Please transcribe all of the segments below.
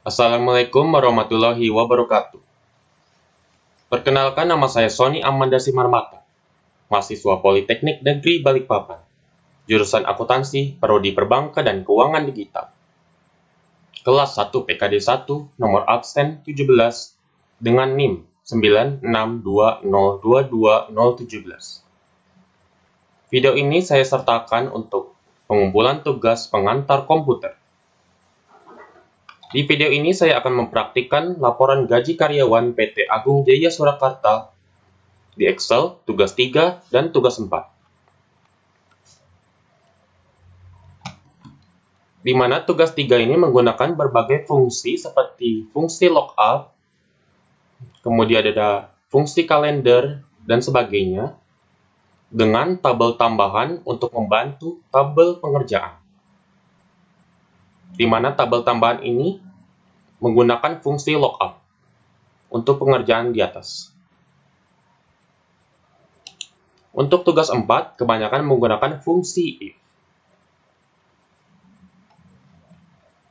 Assalamualaikum warahmatullahi wabarakatuh. Perkenalkan, nama saya Sony Amanda Simarmata, mahasiswa Politeknik Negeri Balikpapan, jurusan Akuntansi, Prodi Perbankan dan Keuangan Digital. Kelas 1 PKD 1, nomor absen 17, dengan NIM 962022017. Video ini saya sertakan untuk pengumpulan tugas pengantar komputer. Di video ini saya akan mempraktikkan laporan gaji karyawan PT Agung Jaya Surakarta di Excel, tugas 3 dan tugas 4. Di mana tugas 3 ini menggunakan berbagai fungsi seperti fungsi lookup, kemudian ada fungsi kalender, dan sebagainya, dengan tabel tambahan untuk membantu tabel pengerjaan. Di mana tabel tambahan ini menggunakan fungsi lookup untuk pengerjaan di atas. Untuk tugas 4, kebanyakan menggunakan fungsi if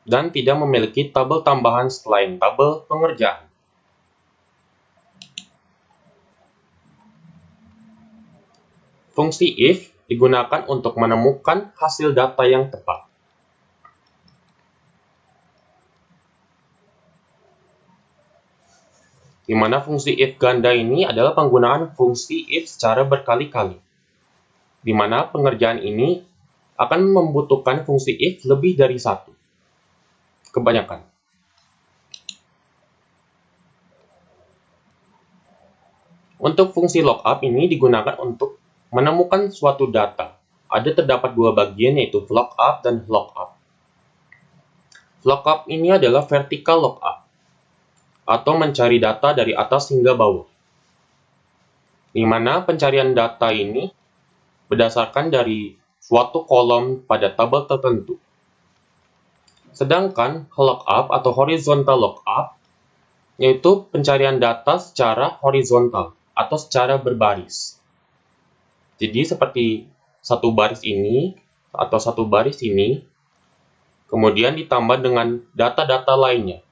dan tidak memiliki tabel tambahan selain tabel pengerjaan. Fungsi if digunakan untuk menemukan hasil data yang tepat. Di mana fungsi if ganda ini adalah penggunaan fungsi if secara berkali-kali, di mana pengerjaan ini akan membutuhkan fungsi if lebih dari satu, kebanyakan. Untuk fungsi lookup ini digunakan untuk menemukan suatu data. Terdapat dua bagian, yaitu lookup dan lookup. Lookup ini adalah vertical lookup, atau mencari data dari atas hingga bawah, di mana pencarian data ini berdasarkan dari suatu kolom pada tabel tertentu. Sedangkan lookup atau horizontal lookup yaitu pencarian data secara horizontal atau secara berbaris. Jadi seperti satu baris ini atau satu baris ini, kemudian ditambah dengan data-data lainnya,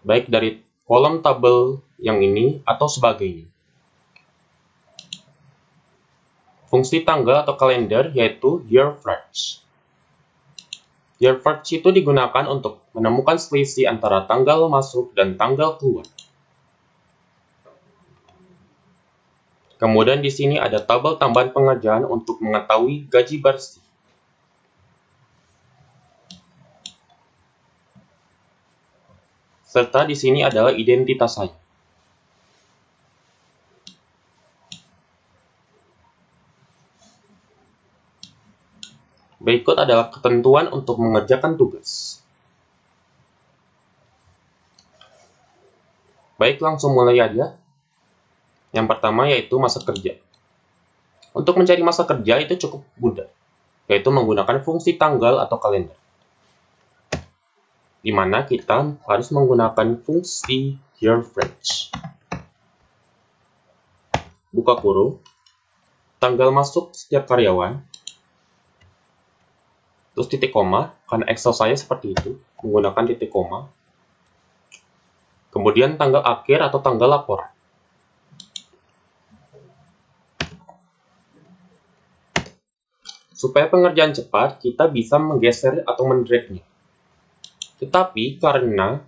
baik dari kolom tabel yang ini atau sebagainya. Fungsi tanggal atau kalender yaitu year fetch. Year fetch itu digunakan untuk menemukan selisih antara tanggal masuk dan tanggal keluar. Kemudian di sini ada tabel tambahan pengerjaan untuk mengetahui gaji bersih. Serta di sini adalah identitas saya. Berikut adalah ketentuan untuk mengerjakan tugas. Baik, langsung mulai aja. Yang pertama yaitu masa kerja. Untuk mencari masa kerja itu cukup mudah, yaitu menggunakan fungsi tanggal atau kalender, di mana kita harus menggunakan fungsi year fetch. Buka kurung, tanggal masuk setiap karyawan, terus titik koma, karena Excel saya seperti itu, menggunakan titik koma. Kemudian tanggal akhir atau tanggal laporan. Supaya pengerjaan cepat, kita bisa menggeser atau mendragnya. Tetapi karena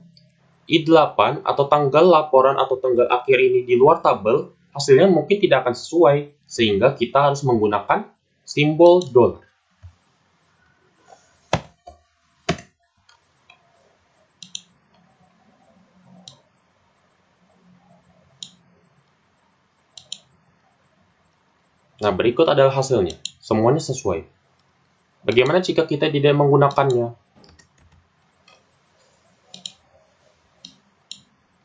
I8 atau tanggal laporan atau tanggal akhir ini di luar tabel, hasilnya mungkin tidak akan sesuai, sehingga kita harus menggunakan simbol dollar. Nah, berikut adalah hasilnya. Semuanya sesuai. Bagaimana jika kita tidak menggunakannya?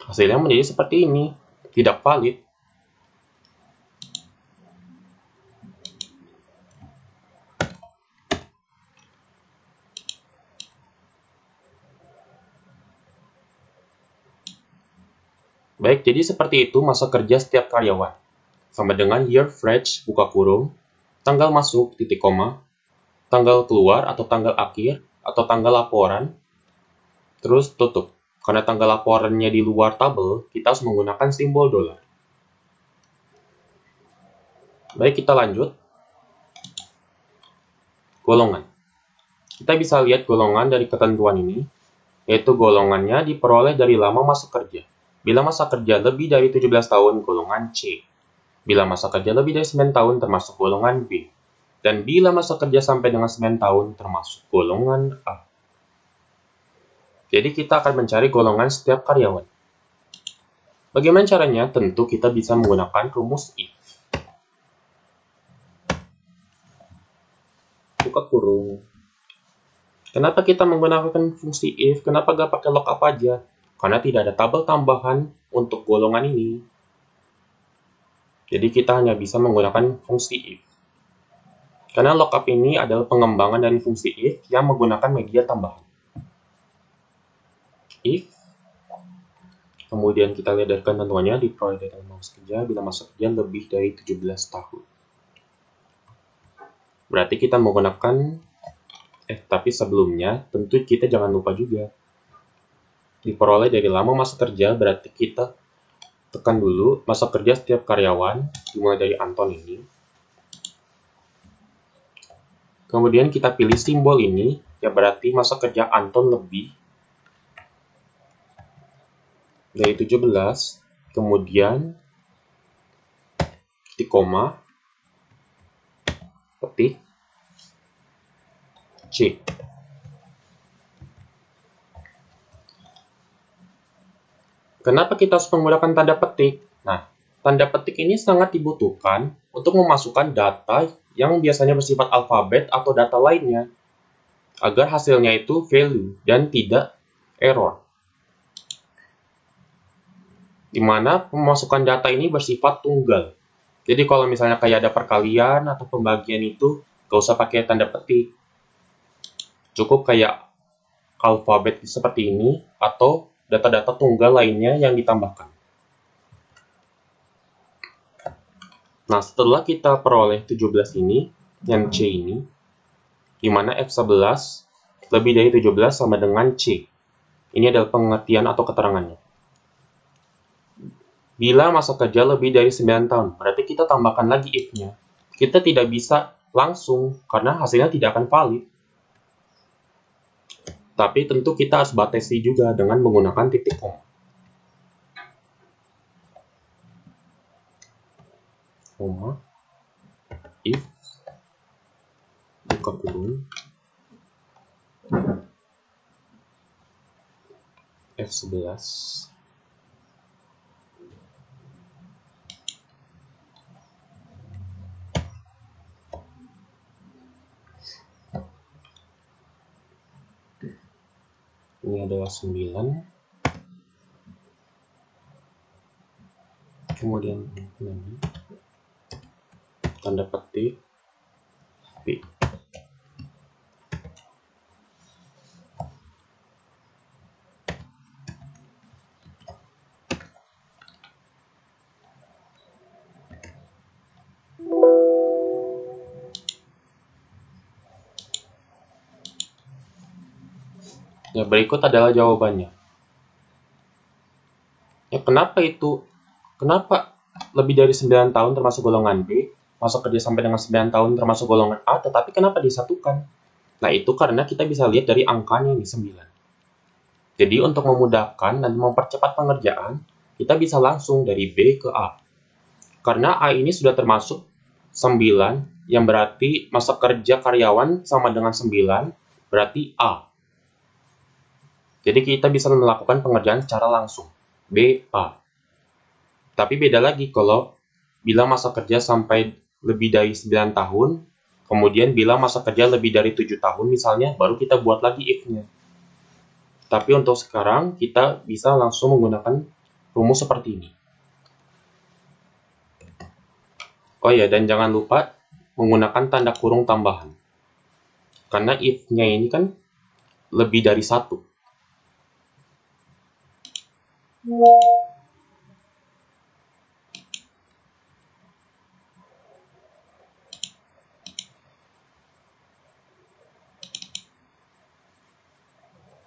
Hasilnya menjadi seperti ini, tidak valid. Baik, jadi seperti itu masa kerja setiap karyawan. Sama dengan year fetch, buka kurung, tanggal masuk, titik koma, tanggal keluar atau tanggal akhir, atau tanggal laporan, terus tutup. Karena tanggal laporannya di luar tabel, kita harus menggunakan simbol dolar. Baik, kita lanjut. Golongan. Kita bisa lihat golongan dari ketentuan ini, yaitu golongannya diperoleh dari lama masa kerja. Bila masa kerja lebih dari 17 tahun, golongan C. Bila masa kerja lebih dari 9 tahun, termasuk golongan B. Dan bila masa kerja sampai dengan 9 tahun, termasuk golongan A. Jadi kita akan mencari golongan setiap karyawan. Bagaimana caranya? Tentu kita bisa menggunakan rumus if. Buka kurung. Kenapa kita menggunakan fungsi if? Kenapa gak pakai lookup aja? Karena tidak ada tabel tambahan untuk golongan ini. Jadi kita hanya bisa menggunakan fungsi if. Karena lookup ini adalah pengembangan dari fungsi if yang menggunakan media tambahan. If, kemudian kita lihat dari ketentuannya diperoleh dari masa kerja bila masa kerja lebih dari 17 tahun. Berarti kita menggunakan tapi sebelumnya, tentu kita jangan lupa juga. Diperoleh dari lama masa kerja, berarti kita tekan dulu masa kerja setiap karyawan, dimulai dari Anton ini. Kemudian kita pilih simbol ini, ya berarti masa kerja Anton lebih dari 17, kemudian ketik koma, ketik C. Kenapa kita harus menggunakan tanda petik? Nah, tanda petik ini sangat dibutuhkan untuk memasukkan data yang biasanya bersifat alfabet atau data lainnya, agar hasilnya itu value dan tidak error. Di mana pemasukan data ini bersifat tunggal. Jadi kalau misalnya kayak ada perkalian atau pembagian itu, gak usah pakai tanda petik. Cukup kayak alfabet seperti ini atau data-data tunggal lainnya yang ditambahkan. Nah, setelah kita peroleh 17 ini, yang C ini, di mana F11 lebih dari 17 sama dengan C. Ini adalah pengertian atau keterangannya. Bila masa kerja lebih dari 9 tahun, berarti kita tambahkan lagi if-nya. Kita tidak bisa langsung, karena hasilnya tidak akan valid. Tapi tentu kita harus batasi juga dengan menggunakan titik koma. Koma, if, buka kurung, F11, ini adalah 9, kemudian ini tanda petik B. Ya, berikut adalah jawabannya. Ya, kenapa lebih dari 9 tahun termasuk golongan B, masa kerja sampai dengan 9 tahun termasuk golongan A, tetapi kenapa disatukan? Nah, itu karena kita bisa lihat dari angkanya di 9. Jadi, untuk memudahkan dan mempercepat pengerjaan, kita bisa langsung dari B ke A. Karena A ini sudah termasuk 9, yang berarti masa kerja karyawan sama dengan 9, berarti A. Jadi, kita bisa melakukan pengerjaan secara langsung. B, A. Tapi beda lagi kalau bila masa kerja sampai lebih dari 9 tahun, kemudian bila masa kerja lebih dari 7 tahun misalnya, baru kita buat lagi if-nya. Tapi untuk sekarang, kita bisa langsung menggunakan rumus seperti ini. Oh ya, dan jangan lupa menggunakan tanda kurung tambahan. Karena if-nya ini kan lebih dari 1.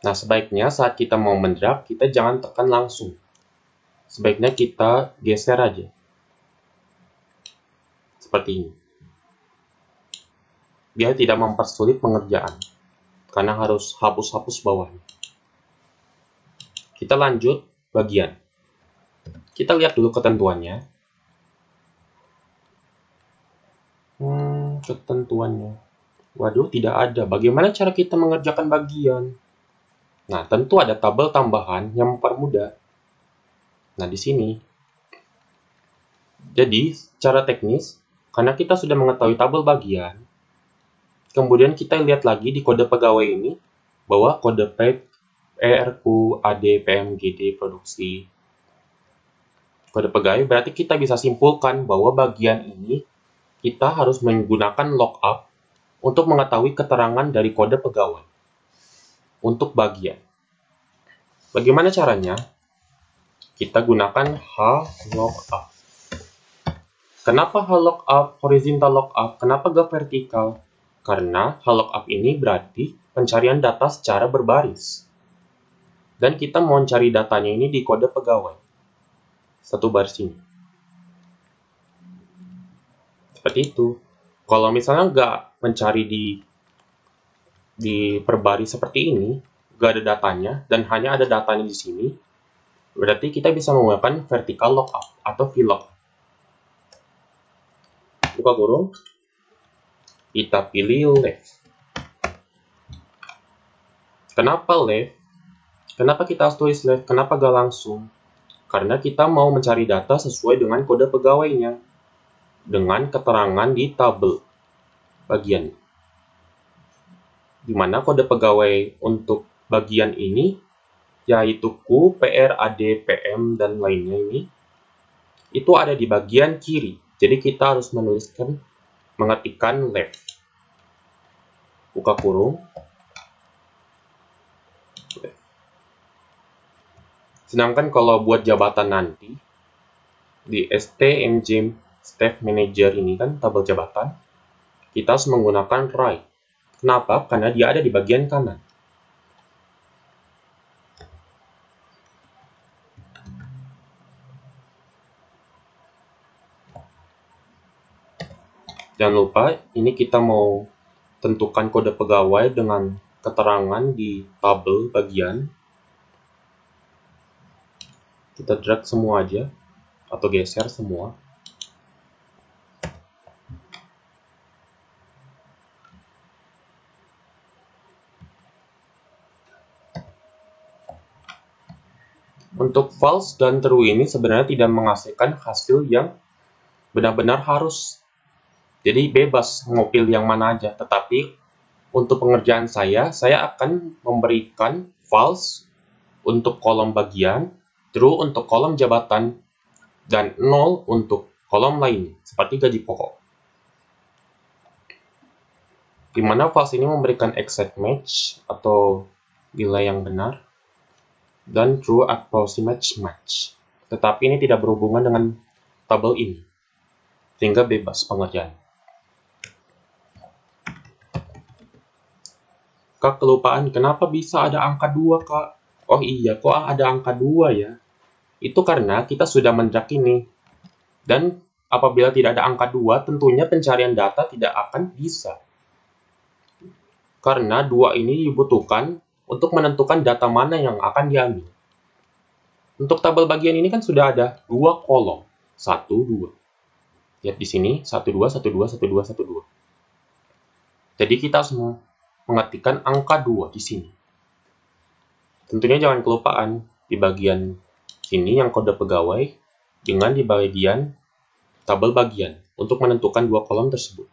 Nah, sebaiknya saat kita mau mendrag, kita jangan tekan langsung. Sebaiknya kita geser aja. Seperti ini. Biar tidak mempersulit pengerjaan. Karena harus hapus-hapus bawahnya. Kita lanjut bagian. Kita lihat dulu ketentuannya. Ketentuannya. Waduh, tidak ada. Bagaimana cara kita mengerjakan bagian? Nah, tentu ada tabel tambahan yang mempermudah. Nah, di sini. Jadi, secara teknis, karena kita sudah mengetahui tabel bagian, kemudian kita lihat lagi di kode pegawai ini, bahwa kode PRQ, AD, PM, GD, produksi. Kode pegawai berarti kita bisa simpulkan bahwa bagian ini kita harus menggunakan lookup untuk mengetahui keterangan dari kode pegawai untuk bagian. Bagaimana caranya? Kita gunakan HLOOKUP. Kenapa HLOOKUP, horizontal lookup? Kenapa gak vertikal? Karena HLOOKUP ini berarti pencarian data secara berbaris. Dan kita mau cari datanya ini di kode pegawai. Satu baris ini. Seperti itu. Kalau misalnya nggak mencari di perbaris seperti ini, nggak ada datanya, dan hanya ada datanya di sini, berarti kita bisa menggunakan vertical lookup atau VLOOKUP. Buka kurung, kita pilih left. Kenapa left? Kenapa kita harus tulis left? Kenapa gak langsung? Karena kita mau mencari data sesuai dengan kode pegawainya, dengan keterangan di tabel bagian. Dimana kode pegawai untuk bagian ini, yaitu Q, PR, AD, PM, dan lainnya ini, itu ada di bagian kiri. Jadi kita harus mengetikkan left. Buka kurung. Sedangkan kalau buat jabatan nanti, di STMJ Staff Manager ini kan tabel jabatan, kita harus menggunakan right. Kenapa? Karena dia ada di bagian kanan. Jangan lupa, ini kita mau tentukan kode pegawai dengan keterangan di tabel bagian. Kita drag semua aja, atau geser semua. Untuk false dan true ini sebenarnya tidak menghasilkan hasil yang benar-benar harus. Jadi bebas mau pilih yang mana aja. Tetapi untuk pengerjaan saya akan memberikan false untuk kolom bagian, true untuk kolom jabatan, dan 0 untuk kolom lainnya, seperti gaji pokok. Di mana false ini memberikan exact match atau nilai yang benar, dan true approximate match. Tetapi ini tidak berhubungan dengan tabel ini, sehingga bebas pengerjaan. Kak, kelupaan, kenapa bisa ada angka 2, Kak? Oh iya, kok ada angka 2 ya? Itu karena kita sudah mendrag ini. Dan apabila tidak ada angka 2, tentunya pencarian data tidak akan bisa. Karena 2 ini dibutuhkan untuk menentukan data mana yang akan diambil. Untuk tabel bagian ini kan sudah ada 2 kolom. 1, 2. Lihat di sini, 1, 2, 1, 2, 1, 2, 1, 2. Jadi kita harus mengetikkan angka 2 di sini. Tentunya jangan kelupaan di bagian sini yang kode pegawai dengan di bagian tabel bagian untuk menentukan 2 kolom tersebut.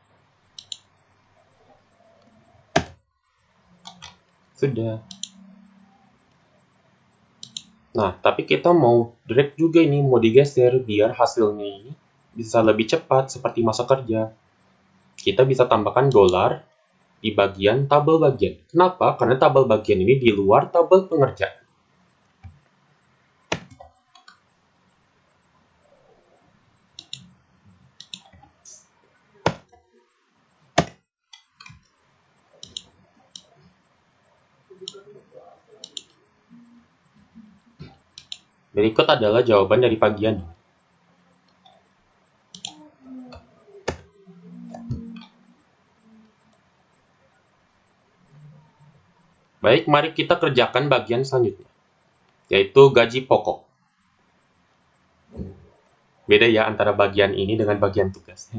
Sudah. Nah, tapi kita mau drag juga ini, mau digeser biar hasilnya ini bisa lebih cepat seperti masa kerja. Kita bisa tambahkan dolar di bagian tabel bagian. Kenapa? Karena tabel bagian ini di luar tabel pengerjaan. Berikut adalah jawaban dari bagian ini. Baik, mari kita kerjakan bagian selanjutnya, yaitu gaji pokok. Beda ya antara bagian ini dengan bagian tugas.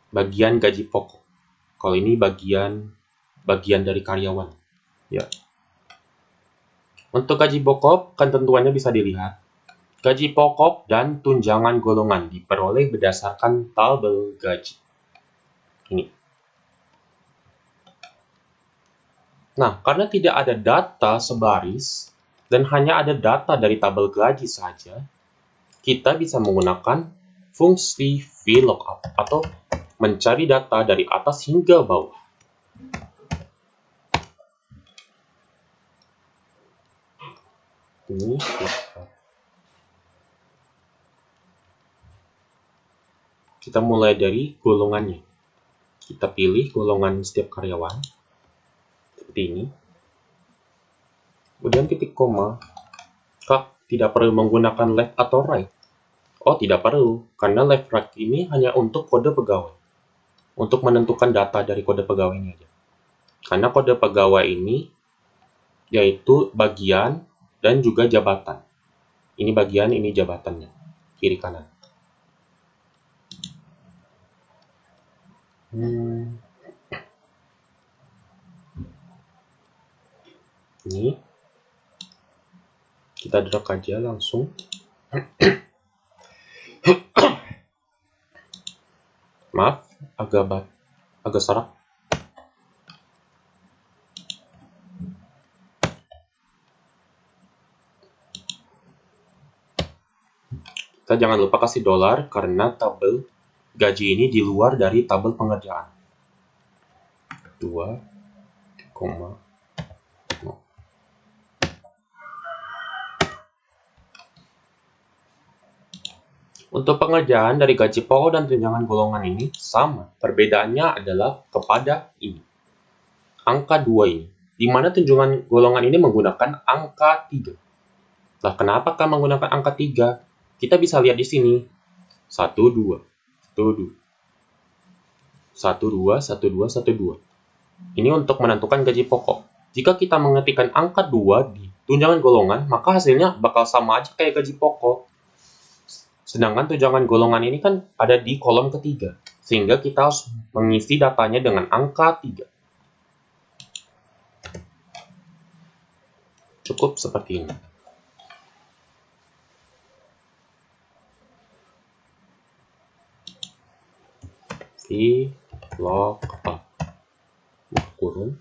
Bagian gaji pokok. Kalau ini bagian dari karyawan. Ya. Untuk gaji pokok, ketentuannya bisa dilihat. Gaji pokok dan tunjangan golongan diperoleh berdasarkan tabel gaji. Ini. Nah, karena tidak ada data sebaris dan hanya ada data dari tabel gaji saja, kita bisa menggunakan fungsi VLOOKUP atau mencari data dari atas hingga bawah. Ini kita mulai dari golongannya. Kita pilih golongan setiap karyawan seperti ini. Kemudian titik koma. Tidak perlu menggunakan left atau right. Oh, tidak perlu, karena left right ini hanya untuk kode pegawai. Untuk menentukan data dari kode pegawai ini aja. Karena kode pegawai ini yaitu bagian dan juga jabatan. Ini bagian, ini jabatannya. Kiri kanan. Ini kita drag aja langsung. Maaf, agak serak. Kita jangan lupa kasih dolar karena tabel gaji ini di luar dari tabel pengerjaan. 2,0. Untuk pengerjaan dari gaji pokok dan tunjangan golongan ini sama. Perbedaannya adalah kepada ini. Angka 2 ini. Di mana tunjangan golongan ini menggunakan angka 3. Lah, kenapakah menggunakan angka 3? Kita bisa lihat di sini. 1, 2. 1, 2. 1, 2, 1, 2, 1, 2. Ini untuk menentukan gaji pokok. Jika kita mengetikkan angka 2 di tunjangan golongan, maka hasilnya bakal sama aja kayak gaji pokok. Sedangkan tunjangan golongan ini kan ada di kolom ketiga, sehingga kita harus mengisi datanya dengan angka 3. Cukup seperti ini. VLOOKUP. Kurung.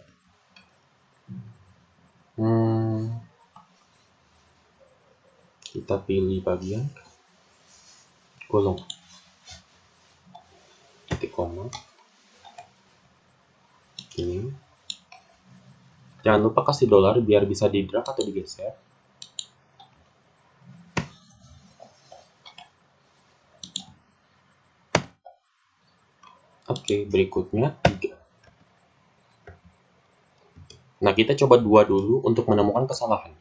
Kita pilih bagian golongan. Titik koma. Ini. Jangan lupa kasih dolar biar bisa di drag atau digeser. Oke, berikutnya 3. Nah, kita coba 2 dulu untuk menemukan kesalahan.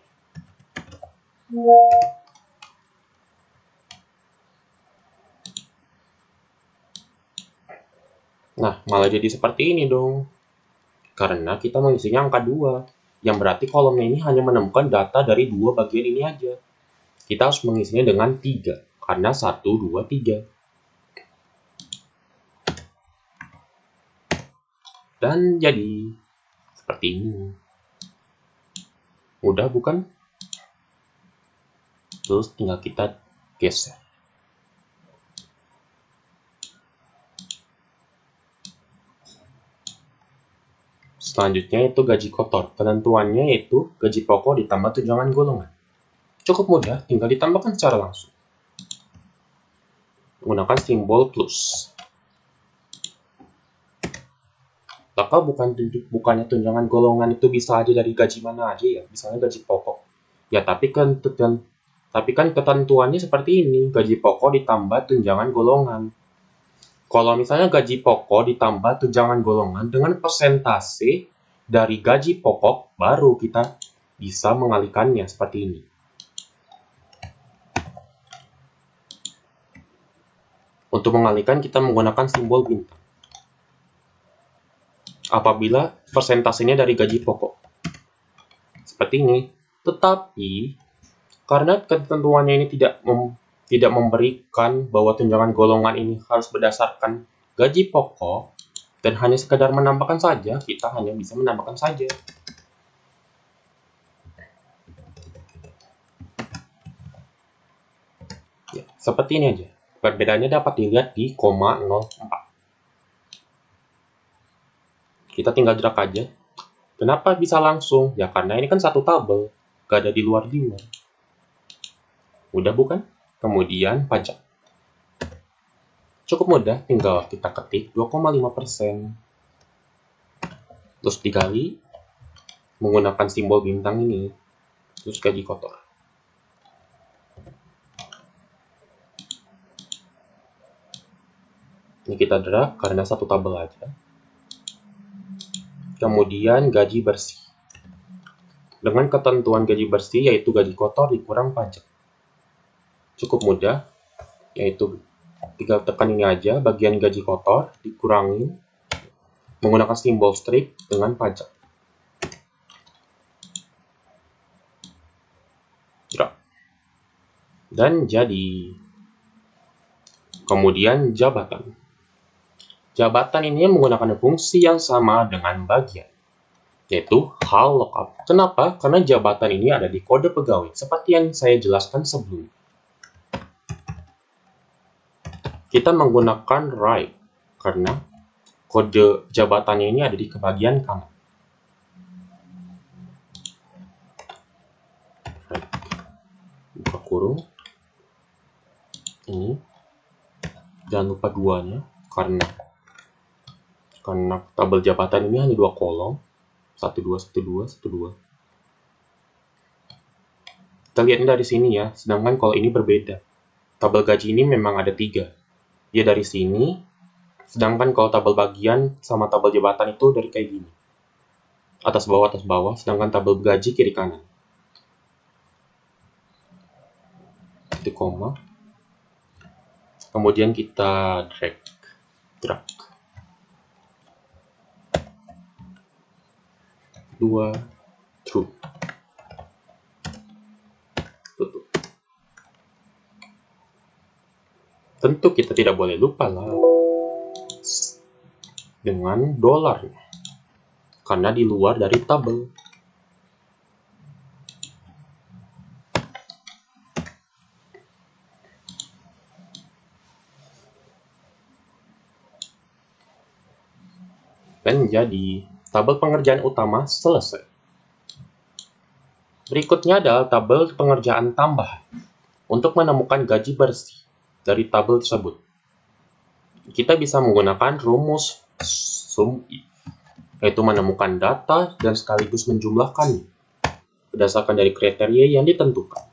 Nah, malah jadi seperti ini dong. Karena kita mengisinya angka 2. Yang berarti kolomnya ini hanya menemukan data dari 2 bagian ini aja. Kita harus mengisinya dengan 3. Karena 1, 2, 3. Dan jadi seperti ini. Mudah bukan? Terus tinggal kita geser. Selanjutnya itu gaji kotor. Penentuannya yaitu gaji pokok ditambah tunjangan golongan. Cukup mudah, tinggal ditambahkan secara langsung. Menggunakan simbol plus. Maka bukannya tunjangan golongan itu bisa aja dari gaji mana aja ya, misalnya gaji pokok. Ya, tapi kan ketentuannya seperti ini, gaji pokok ditambah tunjangan golongan. Kalau misalnya gaji pokok ditambah tunjangan golongan dengan persentase dari gaji pokok, baru kita bisa mengalihkannya seperti ini. Untuk mengalihkan, kita menggunakan simbol bintang. Apabila persentasenya dari gaji pokok. Seperti ini. Tetapi, karena ketentuannya ini tidak memberikan bahwa tunjangan golongan ini harus berdasarkan gaji pokok, dan hanya sekadar menambahkan saja, kita hanya bisa menambahkan saja. Ya, seperti ini aja. Perbedaannya dapat dilihat di koma 04. Kita tinggal drag aja. Kenapa bisa langsung? Ya karena ini kan satu tabel, gak ada di luar-luar. Mudah bukan? Kemudian pajak. Cukup mudah, tinggal kita ketik 2,5%. Terus dikali menggunakan simbol bintang ini. Terus gaji kotor. Ini kita drag karena satu tabel aja. Kemudian gaji bersih. Dengan ketentuan gaji bersih yaitu gaji kotor dikurang pajak. Cukup mudah, yaitu tinggal tekan ini aja, bagian gaji kotor dikurangi menggunakan simbol strip dengan pajak. Dan jadi. Kemudian jabatan. Jabatan ini menggunakan fungsi yang sama dengan bagian, yaitu hal lookup. Kenapa? Karena jabatan ini ada di kode pegawai, seperti yang saya jelaskan sebelumnya. Kita menggunakan right, karena kode jabatannya ini ada di bagian kanan. Buka kurung. Ini. Jangan lupa duanya, karena tabel jabatan ini hanya 2 kolom. 1, 2, 1, 2, 1, 2. Kita lihat dari sini ya, sedangkan kalau ini berbeda. Tabel gaji ini memang ada 3. Dia dari sini, sedangkan kalau tabel bagian sama tabel jabatan itu dari kayak gini. Atas bawah, sedangkan tabel gaji kiri kanan. Titik koma. Kemudian kita drag. Dua, true. Tutup. Tentu kita tidak boleh lupa lah dengan dolarnya, karena di luar dari tabel. Dan jadi tabel pengerjaan utama selesai. Berikutnya adalah tabel pengerjaan tambahan untuk menemukan gaji bersih dari tabel tersebut. Kita bisa menggunakan rumus sum if, yaitu menemukan data dan sekaligus menjumlahkannya berdasarkan dari kriteria yang ditentukan.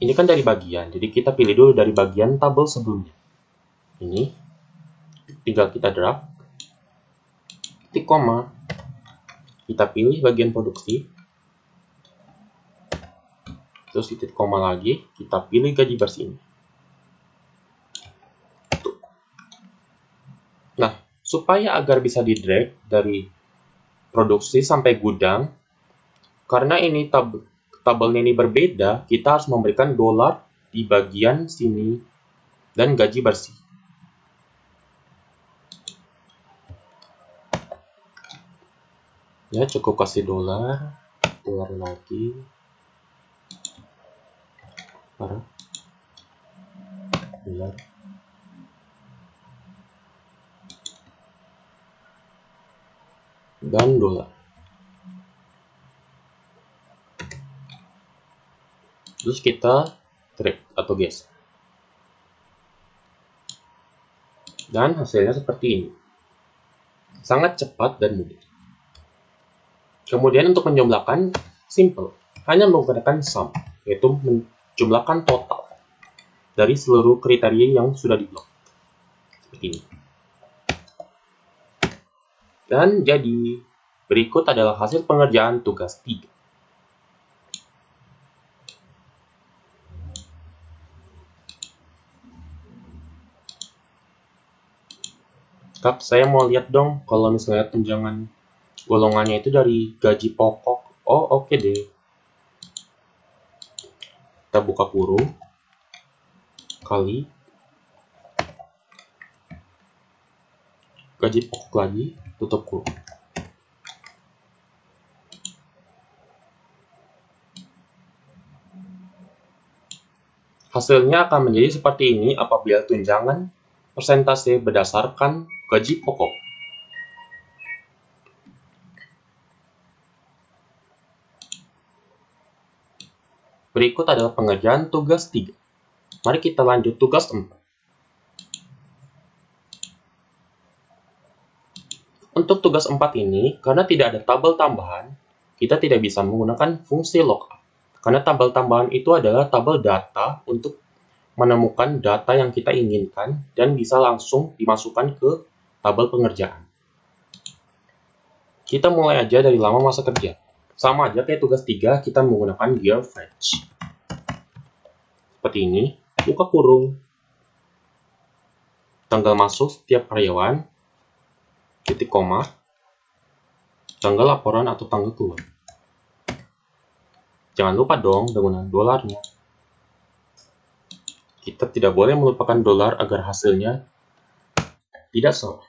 Ini kan dari bagian, jadi kita pilih dulu dari bagian tabel sebelumnya. Ini tinggal kita drag, titik koma, kita pilih bagian produksi, terus titik koma lagi, kita pilih gaji bersih ini. Nah, supaya agar bisa di-drag dari produksi sampai gudang, karena ini tabelnya ini berbeda, kita harus memberikan dolar di bagian sini dan gaji bersih. Ya, cukup kasih dolar lagi. Dolar. Dan dolar. Terus kita drag atau geser. Dan hasilnya seperti ini. Sangat cepat dan mudah. Kemudian untuk menjumlahkan, simple. Hanya menggunakan sum, yaitu menjumlahkan total dari seluruh kriteria yang sudah diblok. Seperti ini. Dan jadi, berikut adalah hasil pengerjaan tugas 3. Kak, saya mau lihat dong kalau misalnya tunjangan golongannya itu dari gaji pokok. Oh, oke deh. Kita buka kurung, kali gaji pokok lagi, tutup kurung. Hasilnya akan menjadi seperti ini apabila tunjangan persentase berdasarkan gaji pokok. Berikut adalah pengerjaan tugas 3. Mari kita lanjut tugas 4. Untuk tugas 4 ini, karena tidak ada tabel tambahan, kita tidak bisa menggunakan fungsi lookup. Karena tabel tambahan itu adalah tabel data untuk menemukan data yang kita inginkan dan bisa langsung dimasukkan ke tabel pengerjaan. Kita mulai aja dari lama masa kerja. Sama aja kayak tugas 3, kita menggunakan gear fetch. Seperti ini, buka kurung. Tanggal masuk setiap karyawan, titik koma, tanggal laporan atau tanggal keluar. Jangan lupa dong dengan dolarnya. Kita tidak boleh melupakan dolar agar hasilnya tidak salah.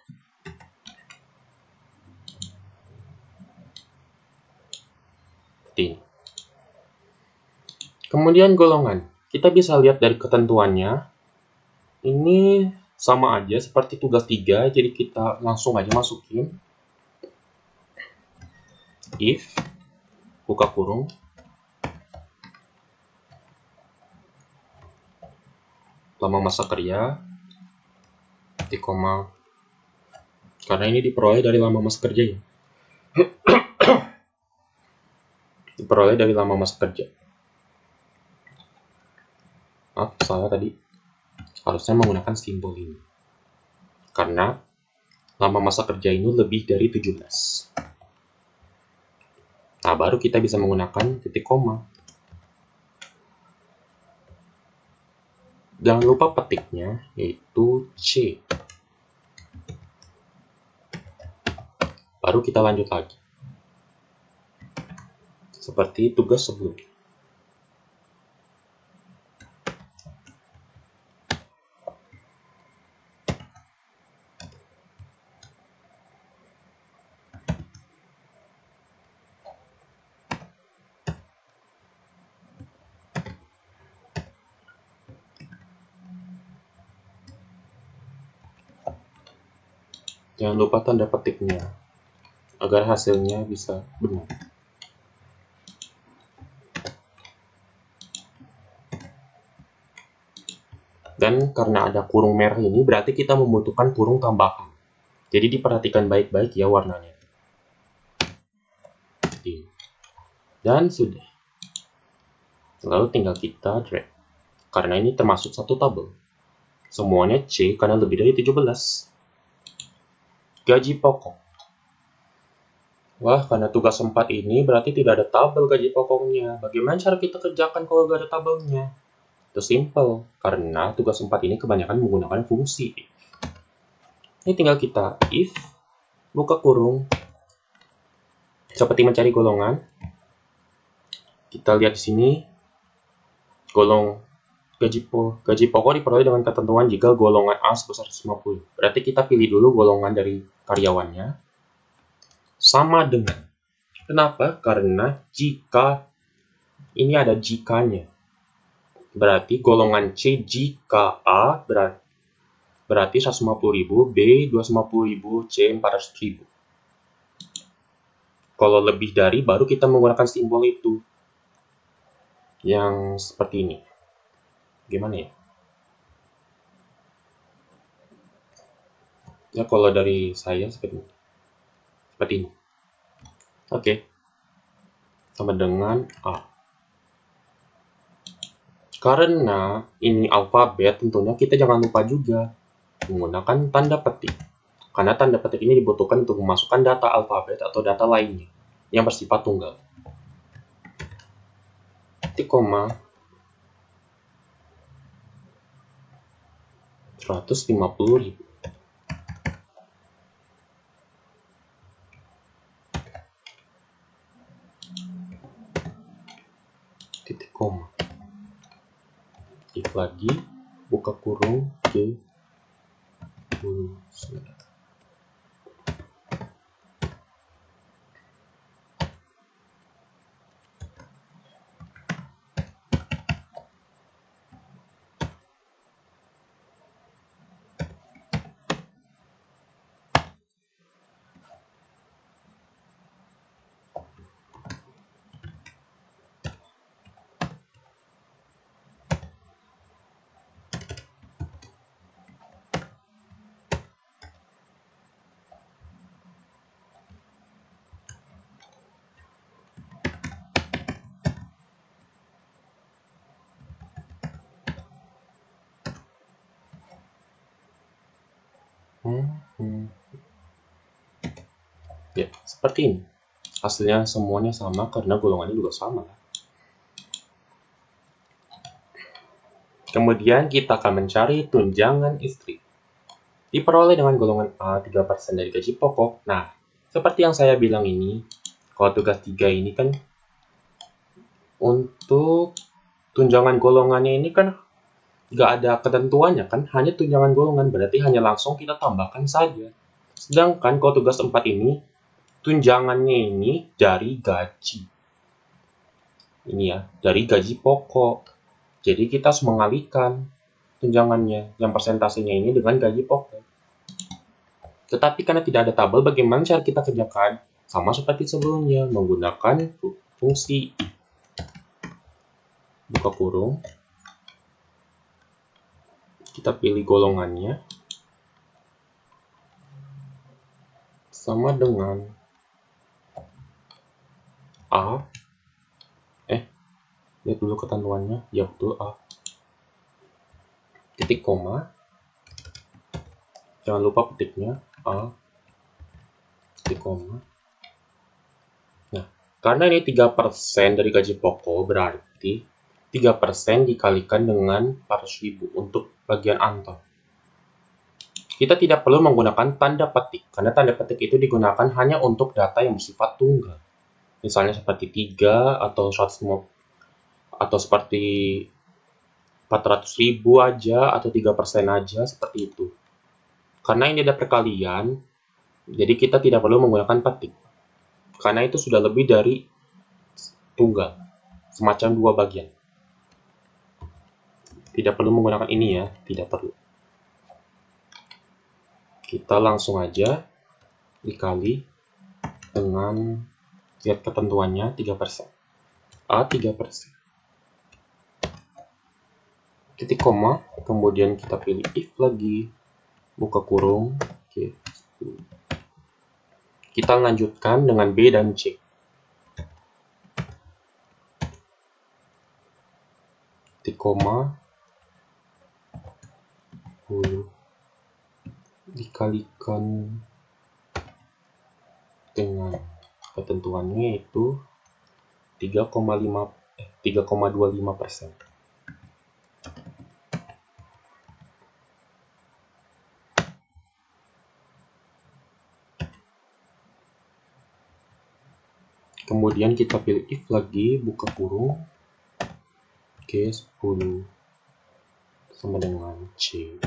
Kemudian golongan. Kita bisa lihat dari ketentuannya. Ini sama aja seperti tugas 3, jadi kita langsung aja masukin. If, buka kurung, lama masa kerja, titik koma, karena ini diperoleh dari lama masa kerja ya. Diperoleh dari lama masa kerja. Maaf, salah tadi. Harusnya menggunakan simbol ini. Karena lama masa kerja ini lebih dari 17. Nah, baru kita bisa menggunakan titik koma. Jangan lupa petiknya, yaitu C. Baru kita lanjut lagi. Seperti tugas sebelumnya. Jangan lupa tanda petiknya, agar hasilnya bisa benar. Dan karena ada kurung merah ini, berarti kita membutuhkan kurung tambahan. Jadi diperhatikan baik-baik ya warnanya. Dan sudah. Lalu tinggal kita drag. Karena ini termasuk satu tabel. Semuanya C karena lebih dari 17. Gaji pokok. Wah, karena tugas 4 ini berarti tidak ada tabel gaji pokoknya. Bagaimana cara kita kerjakan kalau tidak ada tabelnya? Itu simple, karena tugas 4 ini kebanyakan menggunakan fungsi. Ini tinggal kita if, buka kurung, seperti mencari golongan. Kita lihat di sini, gaji pokok diperoleh dengan ketentuan jika golongan A sebesar 150. Berarti kita pilih dulu golongan dari karyawannya. Sama dengan. Kenapa? Karena jika ini ada jikanya. Berarti golongan C jika A berarti 150.000, B 250.000, C 400.000. Kalau lebih dari baru kita menggunakan simbol itu. Yang seperti ini. Gimana ya? Ya kalau dari saya seperti ini. Seperti ini. Oke. Sama dengan A. Karena ini alfabet, tentunya kita jangan lupa juga menggunakan tanda petik. Karena tanda petik ini dibutuhkan untuk memasukkan data alfabet atau data lainnya yang bersifat tunggal. Titik koma 150.000. koma. If lagi, buka kurung, G, 10. Ya, seperti ini. Hasilnya semuanya sama karena golongannya juga sama. Kemudian kita akan mencari tunjangan istri. Diperoleh dengan golongan A 3% dari gaji pokok. Nah, seperti yang saya bilang ini, kalau tugas 3 ini kan untuk tunjangan golongannya ini kan nggak ada ketentuannya kan, hanya tunjangan golongan, berarti hanya langsung kita tambahkan saja. Sedangkan kalau tugas 4 ini, tunjangannya ini dari gaji. Ini ya, dari gaji pokok. Jadi kita harus mengalihkan tunjangannya, yang persentasenya ini dengan gaji pokok. Tetapi karena tidak ada tabel, bagaimana cara kita kerjakan? Sama seperti sebelumnya, menggunakan fungsi I. Buka kurung. Kita pilih golongannya. Sama dengan A. Lihat dulu ketentuannya. Ya betul, A. Titik koma. Jangan lupa petiknya. A. Titik koma. Nah, karena ini 3% dari gaji pokok, berarti 3% dikalikan dengan 400.000 untuk bagian antar. Kita tidak perlu menggunakan tanda petik, karena tanda petik itu digunakan hanya untuk data yang bersifat tunggal. Misalnya seperti 3 atau 150, atau seperti 400.000 aja, atau 3% aja, seperti itu. Karena ini ada perkalian, jadi kita tidak perlu menggunakan petik. Karena itu sudah lebih dari tunggal, semacam 2 bagian. Tidak perlu menggunakan ini ya, tidak perlu. Kita langsung aja dikali dengan, lihat ketentuannya, 3%. A 3%. Titik koma, kemudian kita pilih if lagi, buka kurung, oke. Kita lanjutkan dengan B dan C. Titik koma, 10 dikalikan dengan ketentuannya itu 3,25%. Kemudian kita pilih if lagi, buka kurung, oke, 10 sama dengan C.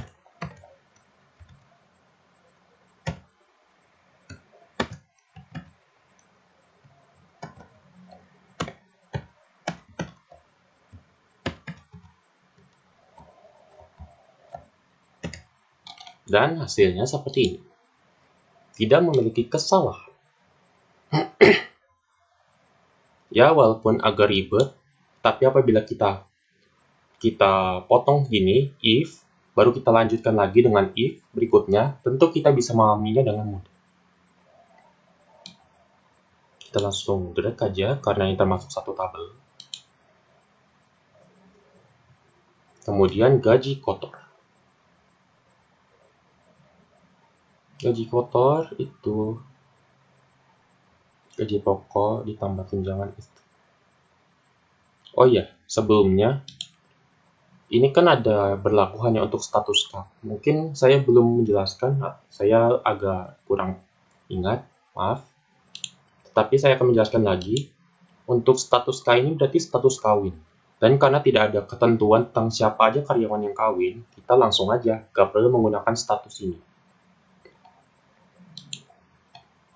Dan hasilnya seperti ini. Tidak memiliki kesalahan. Ya, walaupun agak ribet, tapi apabila kita potong gini, if, baru kita lanjutkan lagi dengan if berikutnya, tentu kita bisa memahaminya dengan mudah. Kita langsung drag aja, karena ini termasuk satu tabel. Kemudian gaji kotor. Gaji kotor itu gaji pokok ditambah tunjangan istri. Oh iya, sebelumnya ini kan ada berlaku hanya untuk status K. Mungkin saya belum menjelaskan, saya agak kurang ingat, maaf. Tetapi saya akan menjelaskan lagi. Untuk status K ini berarti status kawin. Dan karena tidak ada ketentuan tentang siapa aja karyawan yang kawin, kita langsung aja, gak perlu menggunakan status ini.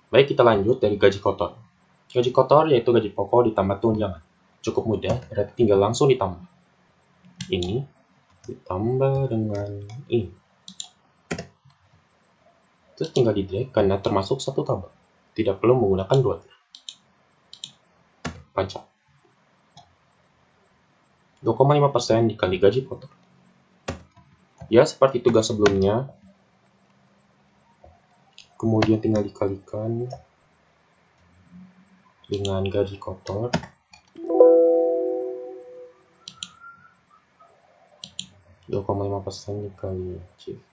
Baik, kita lanjut dari gaji kotor. Gaji kotor yaitu gaji pokok ditambah tunjangan. Cukup mudah, berarti tinggal langsung ditambah. Ini ditambah dengan ini. Terus tinggal di-drag karena termasuk satu tabel. Tidak perlu menggunakan dua tabel. Pajak. 2,5% dikali gaji kotor. Ya, seperti tugas sebelumnya. Kemudian tinggal dikalikan dengan gaji kotor. 2,5% dikali shift.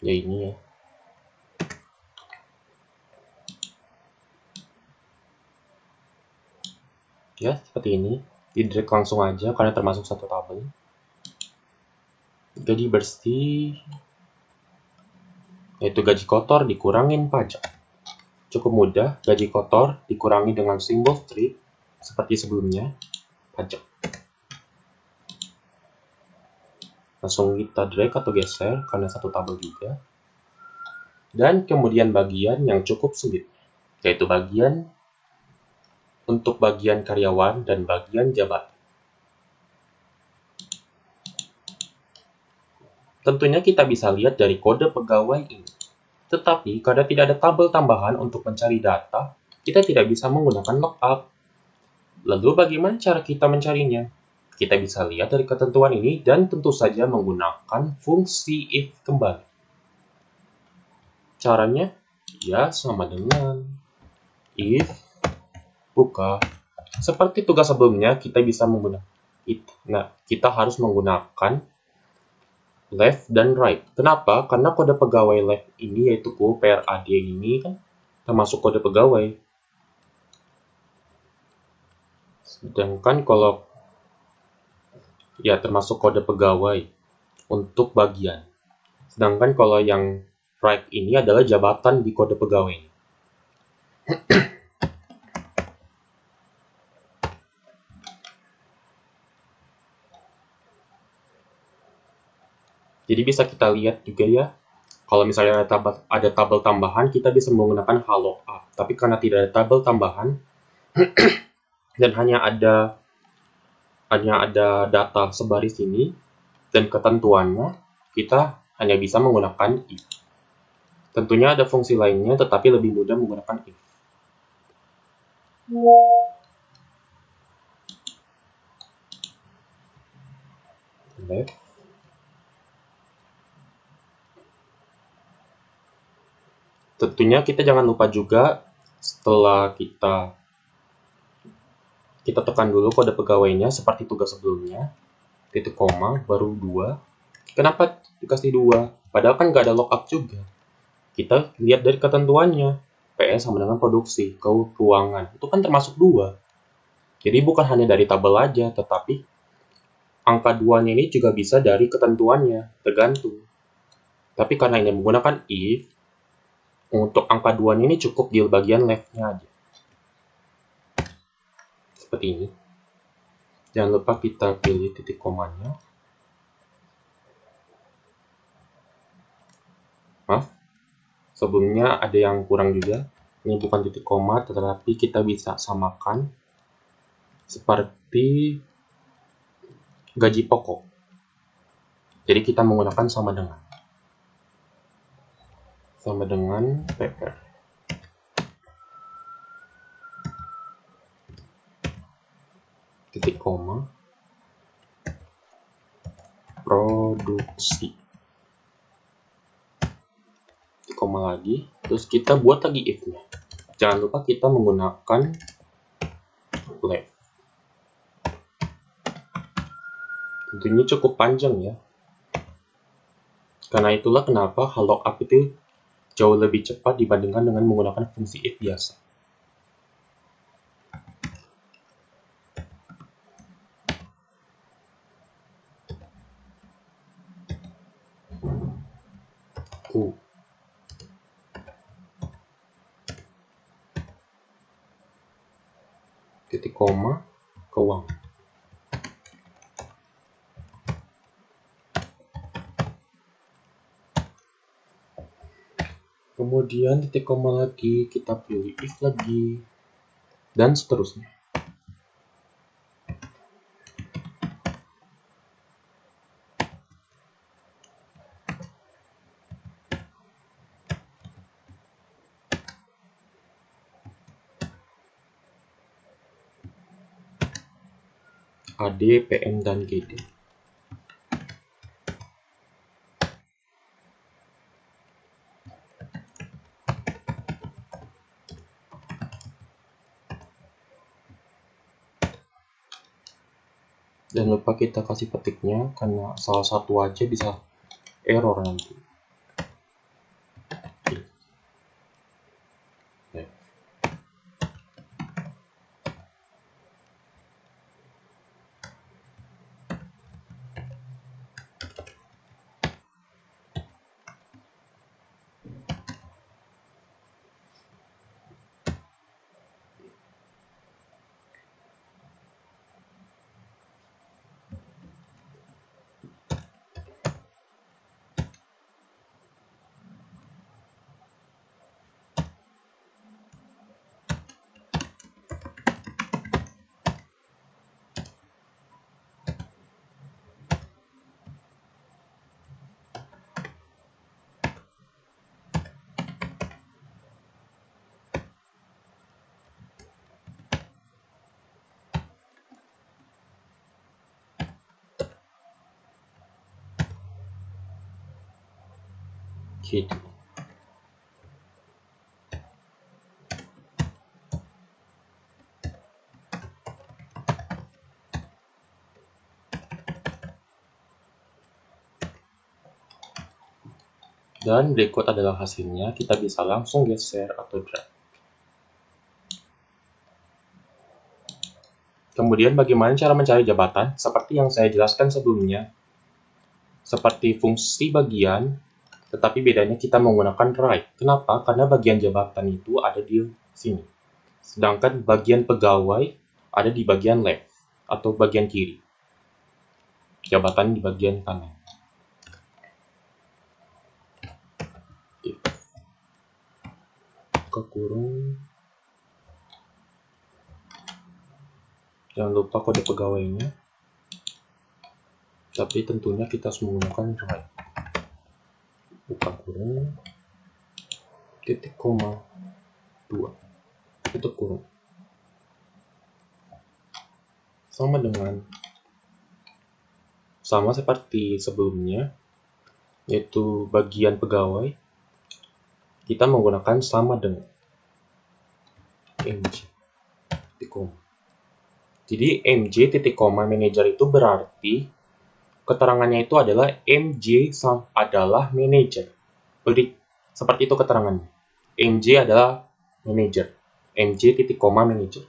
Ya ini ya. Ya, seperti ini. Di-drag langsung aja karena termasuk satu tabel. Gaji bersih yaitu gaji kotor dikurangin pajak. Cukup mudah, gaji kotor dikurangi dengan simbol strip seperti sebelumnya, pajak. Langsung kita drag atau geser karena satu tabel juga. Dan kemudian bagian yang cukup sulit, yaitu bagian untuk bagian karyawan dan bagian jabatan. Tentunya kita bisa lihat dari kode pegawai ini. Tetapi, karena tidak ada tabel tambahan untuk mencari data, kita tidak bisa menggunakan lookup. Lalu bagaimana cara kita mencarinya? Kita bisa lihat dari ketentuan ini dan tentu saja menggunakan fungsi if kembali. Caranya, ya sama dengan if buka. Seperti tugas sebelumnya, kita bisa menggunakan it. Nah, kita harus menggunakan left dan right. Kenapa? Karena kode pegawai left ini yaitu PRAD ini kan termasuk kode pegawai. Sedangkan kalau ya termasuk kode pegawai untuk bagian. Sedangkan kalau yang right ini adalah jabatan di kode pegawai. Jadi bisa kita lihat juga ya, kalau misalnya ada tabel tambahan, kita bisa menggunakan lookup. Tapi karena tidak ada tabel tambahan, dan hanya ada data sebaris ini, dan ketentuannya, kita hanya bisa menggunakan if. Tentunya ada fungsi lainnya, tetapi lebih mudah menggunakan if. Left. Tentunya kita jangan lupa juga setelah kita tekan dulu kode pegawainya seperti tugas sebelumnya, titik koma, baru 2. Kenapa dikasih 2? Padahal kan nggak ada lookup juga. Kita lihat dari ketentuannya, PS sama dengan produksi, keuangan, itu kan termasuk 2. Jadi bukan hanya dari tabel aja, tetapi angka 2-nya ini juga bisa dari ketentuannya, tergantung. Tapi karena ini menggunakan if, untuk angka 2-nya ini cukup di bagian left-nya aja. Seperti ini. Jangan lupa kita pilih titik komanya. Maaf, sebelumnya ada yang kurang juga. Ini bukan titik koma, tetapi kita bisa samakan seperti gaji pokok. Jadi kita menggunakan sama dengan PR. Titik koma, produksi. Titik koma lagi, terus kita buat lagi if-nya. Jangan lupa kita menggunakan left. Tentunya cukup panjang ya. Karena itulah kenapa lookup itu jauh lebih cepat dibandingkan dengan menggunakan fungsi if biasa. Titik koma, keuangan. Kemudian titik koma lagi, kita pilih if lagi, dan seterusnya. AD, PM, dan GD. Dan lupa kita kasih petiknya, karena salah satu aja bisa error nanti. Gitu. Dan berikut adalah hasilnya, kita bisa langsung geser atau drag. Kemudian bagaimana cara mencari jabatan? Seperti yang saya jelaskan sebelumnya, seperti fungsi bagian, tetapi bedanya kita menggunakan right. Kenapa? Karena bagian jabatan itu ada di sini. Sedangkan bagian pegawai ada di bagian left atau bagian kiri. Jabatan di bagian kanan. Buka kurung. Jangan lupa kode pegawainya. Tapi tentunya kita harus menggunakan right. Buka kurung. Titik koma 2. Tutup kurung. Sama seperti sebelumnya, yaitu bagian pegawai, kita menggunakan sama dengan mj titik koma. Jadi mj titik koma manager itu berarti keterangannya itu adalah mj adalah manager. Seperti itu keterangannya. mj adalah manager. mj titik koma manager.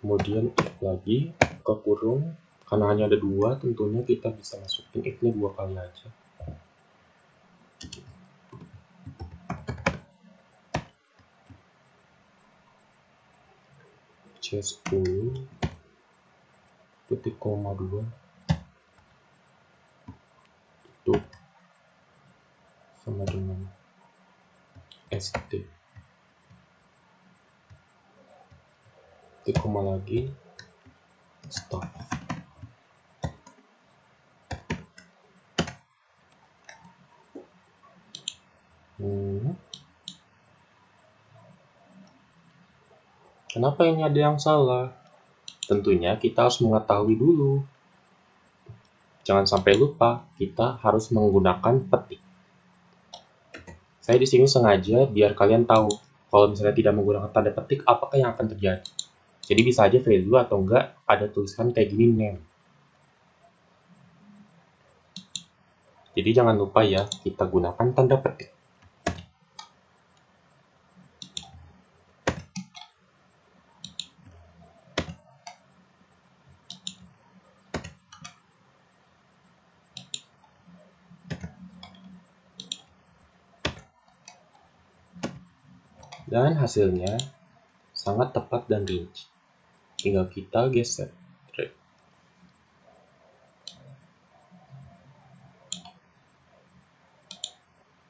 Kemudian if lagi ke kurung, karena hanya ada 2, tentunya kita bisa masukin if-nya 2 kali aja. C10 titik koma 2 itu sama dengan st titik koma lagi stop. Kenapa ini ada yang salah? Tentunya kita harus mengetahui dulu. Jangan sampai lupa, kita harus menggunakan petik. Saya di sini sengaja biar kalian tahu kalau misalnya tidak menggunakan tanda petik, apakah yang akan terjadi. Jadi bisa aja value atau enggak ada tulisan kayak gini name. Jadi jangan lupa ya, kita gunakan tanda petik. Dan hasilnya sangat tepat dan rinci. Tinggal kita geser.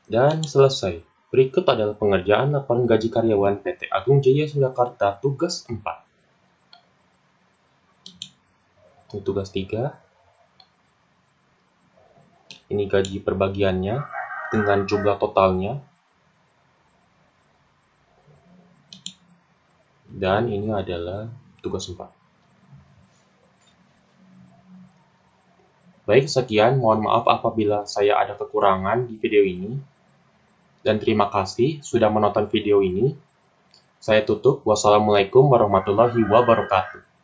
Dan selesai. Berikut adalah pengerjaan laporan gaji karyawan PT Agung Jaya Surakarta tugas 4. Ini tugas 3. Ini gaji perbagiannya dengan jumlah totalnya. Dan ini adalah tugas 4. Baik, sekian. Mohon maaf apabila saya ada kekurangan di video ini. Dan terima kasih sudah menonton video ini. Saya tutup. Wassalamualaikum warahmatullahi wabarakatuh.